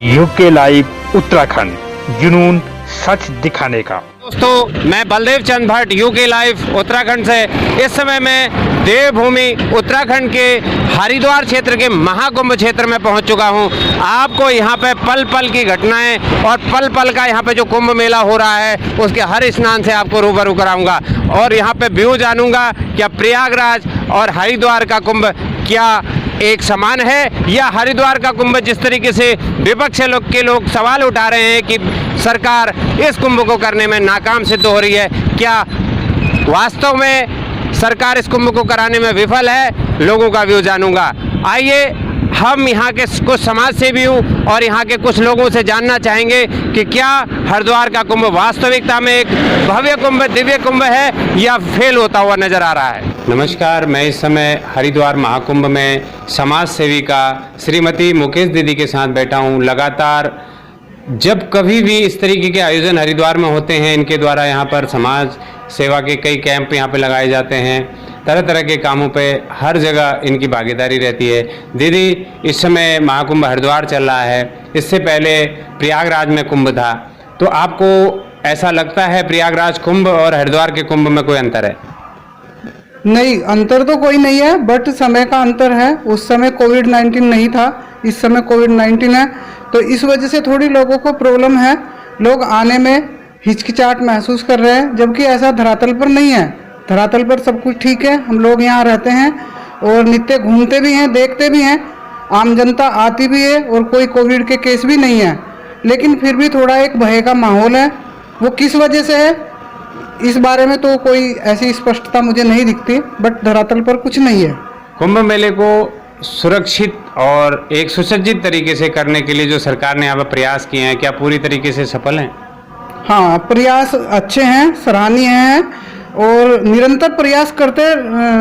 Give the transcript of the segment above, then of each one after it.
UK live Uttarakhand, जुनून सच दिखाने का। दोस्तों, मैं बलदेव चंद भट्ट यूके लाइव उत्तराखंड से इस समय मैं देवभूमि उत्तराखंड के हरिद्वार क्षेत्र के महाकुंभ क्षेत्र में पहुंच चुका हूं। आपको यहां पे पल पल की घटनाएं और पल पल का यहां पे जो कुंभ मेला हो रहा है उसके हर स्नान से आपको रूबरू कराऊंगा और यहां पे व्यू जानूंगा क्या प्रयागराज और हरिद्वार का कुंभ क्या एक समान है या हरिद्वार का कुंभ जिस तरीके से विपक्ष के लोग सवाल उठा रहे हैं कि सरकार इस कुंभ को करने में नाकाम सिद्ध हो रही है, क्या वास्तव में सरकार इस कुंभ को कराने में विफल है? लोगों का व्यू जानूंगा। आइए हम यहाँ के कुछ समाज सेवी हूँ और यहाँ के कुछ लोगों से जानना चाहेंगे कि क्या हरिद्वार का कुंभ वास्तविकता में एक भव्य कुंभ, दिव्य कुंभ है या फेल होता हुआ नजर आ रहा है। नमस्कार, मैं इस समय हरिद्वार महाकुंभ में समाज सेविका श्रीमती मुकेश दीदी के साथ बैठा हूँ। लगातार जब कभी भी इस तरीके के आयोजन हरिद्वार में होते हैं, इनके द्वारा यहाँ पर समाज सेवा के कई कैंप यहाँ पे लगाए जाते हैं, तरह तरह के कामों पे हर जगह इनकी भागीदारी रहती है। दीदी, इस समय महाकुंभ हरिद्वार चल रहा है, इससे पहले प्रयागराज में कुंभ था, तो आपको ऐसा लगता है प्रयागराज कुंभ और हरिद्वार के कुंभ में कोई अंतर है? नहीं, अंतर तो कोई नहीं है, बट समय का अंतर है। उस समय कोविड-19 नहीं था, इस समय कोविड-19 है, तो इस वजह से थोड़ी लोगों को प्रॉब्लम है। लोग आने में हिचकिचाहट महसूस कर रहे हैं, जबकि ऐसा धरातल पर नहीं है। धरातल पर सब कुछ ठीक है। हम लोग यहाँ रहते हैं और नित्य घूमते भी हैं, देखते भी हैं, आम जनता आती भी है और कोई कोविड के केस भी नहीं है, लेकिन फिर भी थोड़ा एक भय का माहौल है। वो किस वजह से है, इस बारे में तो कोई ऐसी स्पष्टता मुझे नहीं दिखती, बट धरातल पर कुछ नहीं है। कुंभ मेले को सुरक्षित और एक सुसज्जित तरीके से करने के लिए जो सरकार ने यहाँ पर प्रयास किए हैं, क्या पूरी तरीके से सफल हैं? हाँ, प्रयास अच्छे हैं, सराहनीय हैं और निरंतर प्रयास करते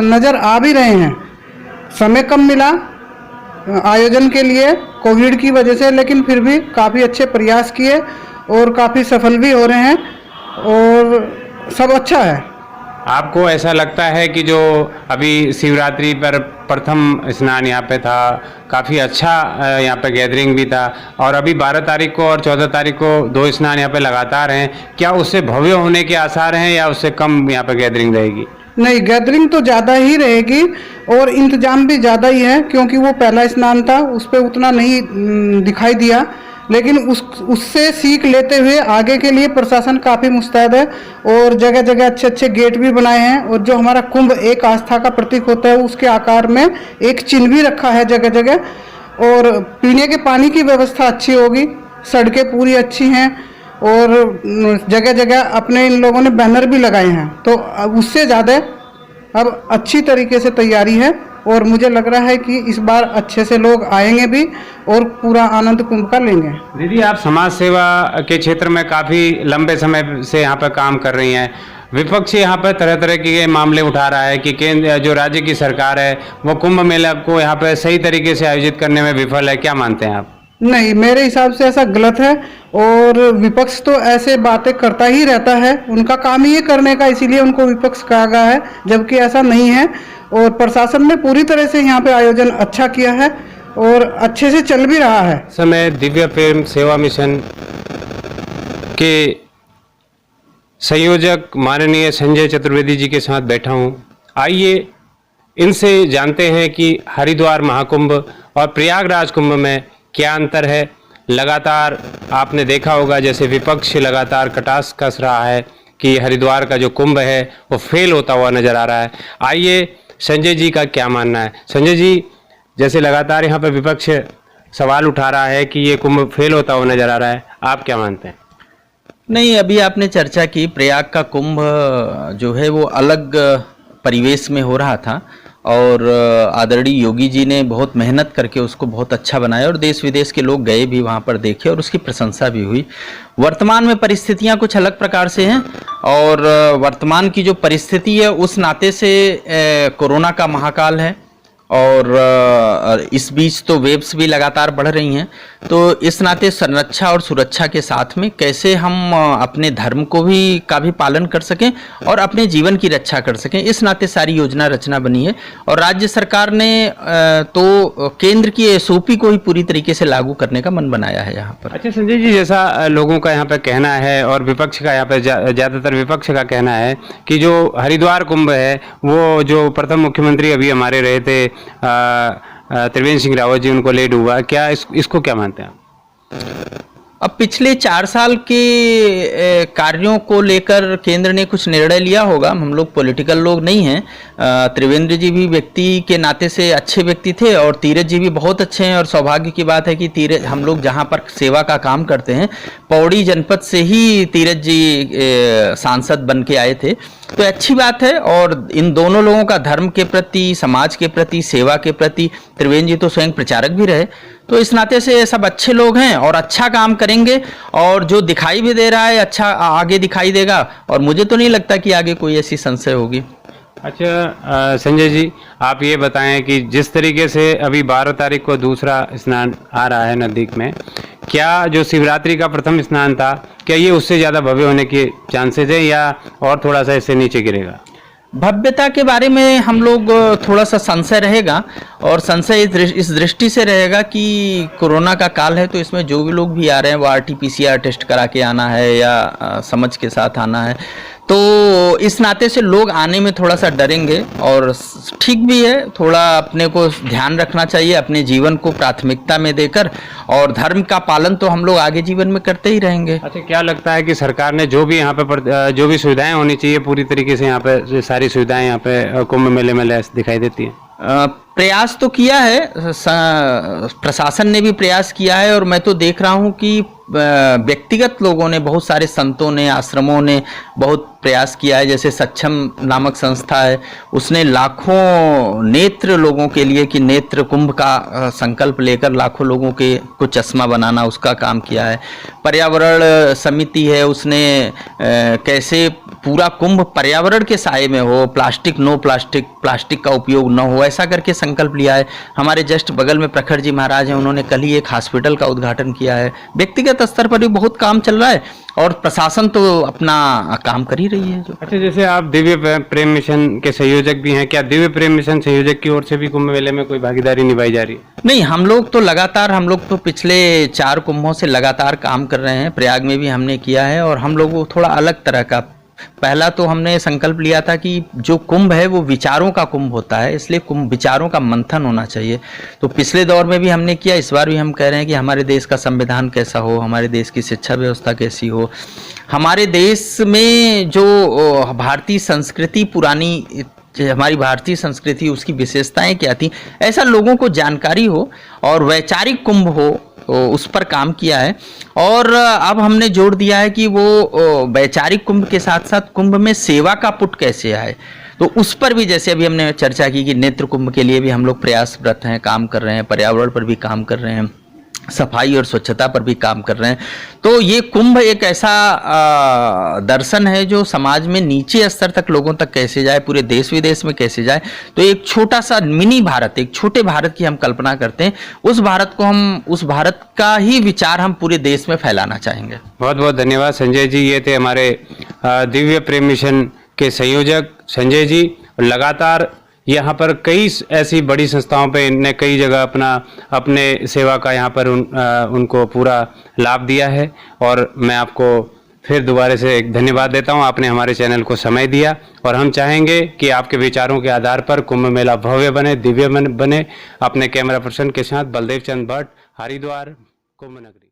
नज़र आ भी रहे हैं। समय कम मिला आयोजन के लिए कोविड की वजह से, लेकिन फिर भी काफ़ी अच्छे प्रयास किए और काफ़ी सफल भी हो रहे हैं और सब अच्छा है। आपको ऐसा लगता है कि जो अभी शिवरात्रि पर प्रथम स्नान यहाँ पे था, काफ़ी अच्छा यहाँ पे गैदरिंग भी था, और अभी 12 तारीख को और 14 तारीख को 2 स्नान यहाँ पे लगातार हैं, क्या उससे भव्य होने के आसार हैं या उससे कम यहाँ पे गैदरिंग रहेगी? नहीं, गैदरिंग तो ज़्यादा ही रहेगी और इंतजाम भी ज़्यादा ही है, क्योंकि वो पहला स्नान था, उस पर उतना नहीं दिखाई दिया, लेकिन उससे सीख लेते हुए आगे के लिए प्रशासन काफ़ी मुस्तैद है और जगह जगह अच्छे अच्छे गेट भी बनाए हैं। और जो हमारा कुंभ एक आस्था का प्रतीक होता है, उसके आकार में एक चिन्ह भी रखा है जगह जगह। और पीने के पानी की व्यवस्था अच्छी होगी, सड़कें पूरी अच्छी हैं और जगह जगह अपने इन लोगों ने बैनर भी लगाए हैं, तो उससे ज़्यादा अब अच्छी तरीके से तैयारी है और मुझे लग रहा है कि इस बार अच्छे से लोग आएंगे भी और पूरा आनंद कुंभ का लेंगे। दीदी, आप समाज सेवा के क्षेत्र में काफ़ी लंबे समय से यहाँ पर काम कर रही हैं। विपक्ष यहाँ पर तरह तरह के मामले उठा रहा है कि केंद्र जो राज्य की सरकार है वो कुंभ मेला को यहाँ पर सही तरीके से आयोजित करने में विफल है, क्या मानते हैं आप? नहीं, मेरे हिसाब से ऐसा गलत है और विपक्ष तो ऐसे बातें करता ही रहता है, उनका काम ही ये करने का, इसीलिए उनको विपक्ष कहा गया है, जबकि ऐसा नहीं है। और प्रशासन ने पूरी तरह से यहाँ पे आयोजन अच्छा किया है और अच्छे से चल भी रहा है। समय दिव्य प्रेम सेवा मिशन के संयोजक माननीय संजय चतुर्वेदी जी के साथ बैठा हूँ। आइए इनसे जानते हैं कि हरिद्वार महाकुंभ और प्रयागराज कुंभ में क्या अंतर है। लगातार आपने देखा होगा जैसे विपक्ष लगातार कटाक्ष कस रहा है कि हरिद्वार का जो कुंभ है वो फेल होता हुआ नजर आ रहा है। आइए संजय जी का क्या मानना है। संजय जी, जैसे लगातार यहाँ पर विपक्ष सवाल उठा रहा है कि ये कुंभ फेल होता हुआ नजर आ रहा है, आप क्या मानते हैं? नहीं, अभी आपने चर्चा की प्रयाग का कुंभ जो है वो अलग परिवेश में हो रहा था और आदरणीय योगी जी ने बहुत मेहनत करके उसको बहुत अच्छा बनाया और देश विदेश के लोग गए भी वहाँ पर देखे और उसकी प्रशंसा भी हुई। वर्तमान में परिस्थितियाँ कुछ अलग प्रकार से हैं और वर्तमान की जो परिस्थिति है उस नाते से कोरोना का महाकाल है और इस बीच तो वेव्स भी लगातार बढ़ रही हैं। तो इस नाते संरक्षा और सुरक्षा के साथ में कैसे हम अपने धर्म को भी का भी पालन कर सकें और अपने जीवन की रक्षा कर सकें, इस नाते सारी योजना रचना बनी है। और राज्य सरकार ने तो केंद्र की एसओपी को ही पूरी तरीके से लागू करने का मन बनाया है यहाँ पर। अच्छा संजय जी, जैसा लोगों का यहाँ पे कहना है और विपक्ष का यहाँ पे ज़्यादातर विपक्ष का कहना है कि जो हरिद्वार कुंभ है वो जो प्रथम मुख्यमंत्री अभी हमारे रहे थे त्रिवेंद्र सिंह रावत जी, उनको लेट हुआ, क्या इसको क्या मानते हैं आप? अब पिछले 4 साल के कार्यों को लेकर केंद्र ने कुछ निर्णय लिया होगा। हम लोग पॉलिटिकल लोग नहीं हैं। त्रिवेंद्र जी भी व्यक्ति के नाते से अच्छे व्यक्ति थे और तीरथ जी भी बहुत अच्छे हैं। और सौभाग्य की बात है कि तीरथ हम लोग जहां पर सेवा का काम करते हैं, पौड़ी जनपद से ही तीरथ जी सांसद बन के आए थे, तो अच्छी बात है। और इन दोनों लोगों का धर्म के प्रति, समाज के प्रति, सेवा के प्रति, त्रिवेंद्र जी तो स्वयं प्रचारक भी रहे, तो इस नाते से सब अच्छे लोग हैं और अच्छा काम करेंगे। और जो दिखाई भी दे रहा है अच्छा आगे दिखाई देगा, और मुझे तो नहीं लगता कि आगे कोई ऐसी संशय होगी। अच्छा संजय जी, आप ये बताएं कि जिस तरीके से अभी 12 तारीख को दूसरा स्नान आ रहा है नज़दीक में, क्या जो शिवरात्रि का प्रथम स्नान था, क्या ये उससे ज़्यादा भव्य होने के चांसेस है या और थोड़ा सा इससे नीचे गिरेगा? भव्यता के बारे में हम लोग थोड़ा सा संशय रहेगा, और संशय इस दृष्टि से रहेगा कि कोरोना का काल है, तो इसमें जो भी लोग भी आ रहे हैं वो RT-PCR टेस्ट करा के आना है या समझ के साथ आना है, तो इस नाते से लोग आने में थोड़ा सा डरेंगे। और ठीक भी है, थोड़ा अपने को ध्यान रखना चाहिए, अपने जीवन को प्राथमिकता में देकर, और धर्म का पालन तो हम लोग आगे जीवन में करते ही रहेंगे। अच्छा, क्या लगता है कि सरकार ने जो भी यहाँ पे जो भी सुविधाएं होनी चाहिए पूरी तरीके से यहाँ पे सारी सुविधाएं यहाँ पे कुंभ मेले में दिखाई देती हैं? प्रयास तो किया है, प्रशासन ने भी प्रयास किया है, और मैं तो देख रहा हूँ कि व्यक्तिगत लोगों ने, बहुत सारे संतों ने, आश्रमों ने बहुत प्रयास किया है। जैसे सक्षम नामक संस्था है, उसने लाखों नेत्र लोगों के लिए कि नेत्र कुंभ का संकल्प लेकर लाखों लोगों के को चश्मा बनाना, उसका काम किया है। पर्यावरण समिति है, उसने कैसे पूरा कुंभ पर्यावरण के साए में हो, प्लास्टिक नो प्लास्टिक, प्लास्टिक का उपयोग न हो, ऐसा करके संकल्प लिया है। हमारे जस्ट बगल में प्रखर जी महाराज हैं, उन्होंने कल ही एक हॉस्पिटल का उद्घाटन किया है। व्यक्तिगत स्तर पर भी बहुत काम चल रहा है, और प्रशासन तो अपना काम कर ही रही है। अच्छा, जैसे आप दिव्य प्रेम मिशन के संयोजक भी हैं, क्या दिव्य प्रेम मिशन संयोजक की ओर से भी कुंभ मेले में कोई भागीदारी निभाई जा रही है? नहीं, हम लोग तो पिछले 4 कुंभों से लगातार काम कर रहे हैं। प्रयाग में भी हमने किया है, और हम लोग थोड़ा अलग तरह का, पहला तो हमने संकल्प लिया था कि जो कुंभ है वो विचारों का कुंभ होता है, इसलिए कुंभ विचारों का मंथन होना चाहिए। तो पिछले दौर में भी हमने किया, इस बार भी हम कह रहे हैं कि हमारे देश का संविधान कैसा हो, हमारे देश की शिक्षा व्यवस्था कैसी हो, हमारे देश में जो भारतीय संस्कृति पुरानी, हमारी भारतीय संस्कृति, उसकी विशेषताएं क्या थी, ऐसा लोगों को जानकारी हो, और वैचारिक कुंभ हो, उस पर काम किया है। और अब हमने जोड़ दिया है कि वो वैचारिक कुंभ के साथ साथ कुंभ में सेवा का पुट कैसे आए, तो उस पर भी, जैसे अभी हमने चर्चा की कि नेत्र कुंभ के लिए भी हम लोग प्रयासरत हैं, काम कर रहे हैं, पर्यावरण पर भी काम कर रहे हैं, सफाई और स्वच्छता पर भी काम कर रहे हैं। तो ये कुंभ एक ऐसा दर्शन है जो समाज में नीचे स्तर तक लोगों तक कैसे जाए, पूरे देश विदेश में कैसे जाए। तो एक छोटा सा मिनी भारत, एक छोटे भारत की हम कल्पना करते हैं, उस भारत का ही विचार हम पूरे देश में फैलाना चाहेंगे। बहुत बहुत धन्यवाद संजय जी। ये थे हमारे दिव्य प्रेम मिशन के संयोजक संजय जी। लगातार यहाँ पर कई ऐसी बड़ी संस्थाओं पे इनने कई जगह अपने सेवा का यहाँ पर उनको पूरा लाभ दिया है, और मैं आपको फिर दोबारा से एक धन्यवाद देता हूँ। आपने हमारे चैनल को समय दिया, और हम चाहेंगे कि आपके विचारों के आधार पर कुंभ मेला भव्य बने, दिव्य बने। अपने कैमरा पर्सन के साथ बलदेव चंद भट्ट, हरिद्वार, कुंभ नगरी।